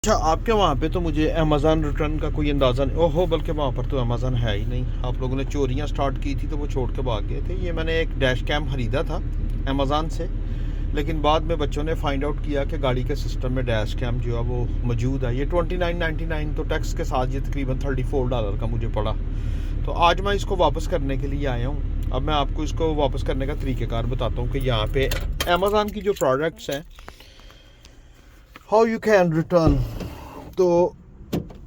अच्छा, आपके वहाँ पे तो मुझे अमेज़न रिटर्न का कोई अंदाज़ा नहीं। ओहो, बल्कि वहाँ पर तो अमेज़न है ही नहीं। आप लोगों ने चोरियाँ स्टार्ट की थी तो वो छोड़ के भाग गए थे। ये मैंने एक डैश कैम ख़रीदा था अमेज़न से, लेकिन बाद में बच्चों ने फाइंड आउट किया कि गाड़ी के सिस्टम में डैश कैम जो है वो मौजूद है। ये 29.99 तो टैक्स के साथ ये तकरीबन $34 का मुझे पड़ा। तो आज मैं इसको वापस करने के लिए आया हूँ। अब मैं आपको इसको वापस करने का तरीक़ेकार बताता हूँ कि यहाँ पे अमेज़न की जो प्रोडक्ट्स हैं, हाउ यू कैन रिटर्न। तो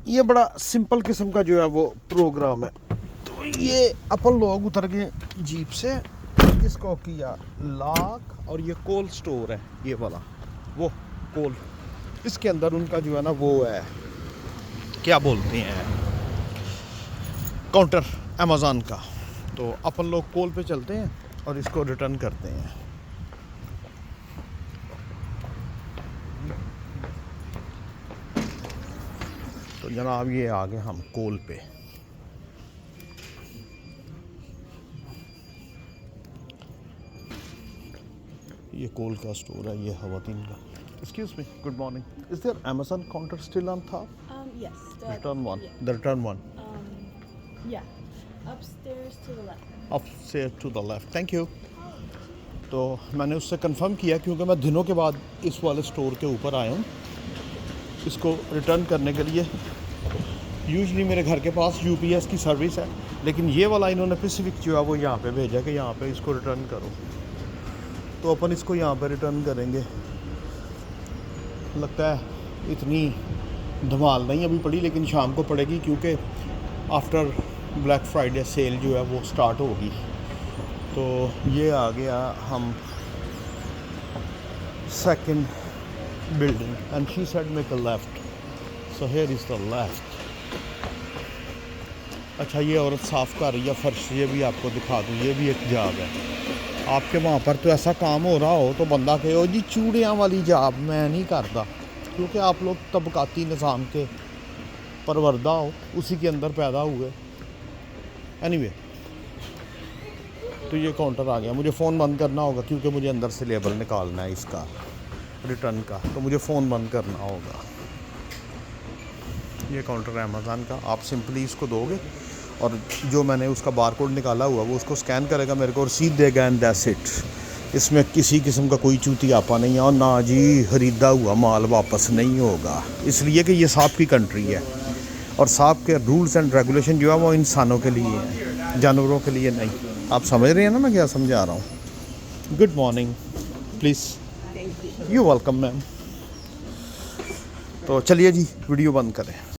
ये बड़ा सिंपल किस्म का जो है वो प्रोग्राम है। तो ये अपन लोग उतर गए जीप से, इसको किया लॉक, और ये कोल्ड स्टोर है, ये वाला वो कोल्ड, इसके अंदर उनका जो है ना वो है, क्या बोलते हैं, काउंटर अमेज़न का। तो अपन लोग कोल पे चलते हैं और इसको रिटर्न करते हैं। तो जनाब ये आ गए हम कोल पे। ये कोल का स्टोर है, ये हवातीन का। Excuse me, good morning, is there Amazon counter still on top? Yes. Return one. Yeah. The return one. Yeah. Upstairs to the left. Upstairs to the left. Thank you. तो मैंने उससे कंफर्म किया क्योंकि मैं दिनों के बाद इस वाले स्टोर के ऊपर आया हूँ इसको रिटर्न करने के लिए। यूजुअली मेरे घर के पास यूपीएस की सर्विस है, लेकिन ये वाला इन्होंने स्पेसिफिक जो है वो यहाँ पे भेजा कि यहाँ पे इसको रिटर्न करो। तो अपन इसको यहाँ पे रिटर्न करेंगे। लगता है इतनी धमाल नहीं अभी पड़ी, लेकिन शाम को पड़ेगी क्योंकि आफ्टर ब्लैक फ्राइडे सेल जो है वो स्टार्ट होगी। तो ये आ गया हम second building and she said make a left, so here is the left. अच्छा, ये औरत साफ़ कर रही है फर्श, ये भी आपको दिखा दूँ, ये भी एक जाब है। आपके वहाँ पर तो ऐसा काम हो रहा हो तो बंदा कहे ओ जी चूड़ियाँ वाली जाब मैं नहीं करता, क्योंकि आप लोग तबकाती निज़ाम के परवरदा हो, उसी के अंदर पैदा हुए। एनीवे, तो ये काउंटर आ गया। मुझे फ़ोन बंद करना होगा क्योंकि मुझे अंदर से लेबल निकालना है इसका रिटर्न का, तो मुझे फ़ोन बंद करना होगा। ये काउंटर है अमेज़न का। आप सिंपली इसको दोगे और जो मैंने उसका बारकोड निकाला हुआ वो उसको स्कैन करेगा मेरे को और रसीद देगा, एंड दैट्स इट। इसमें किसी किस्म का कोई चूतियापा नहीं है, और ना जी ख़रीदा हुआ माल वापस नहीं होगा, इसलिए कि ये सांप की कंट्री है और सांप के रूल्स एंड रेगुलेशन जो है वो इंसानों के लिए हैं, जानवरों के लिए नहीं। आप समझ रहे हैं ना मैं क्या समझा रहा हूँ। Good morning, please. You welcome ma'am. तो चलिए जी, वीडियो बंद करें।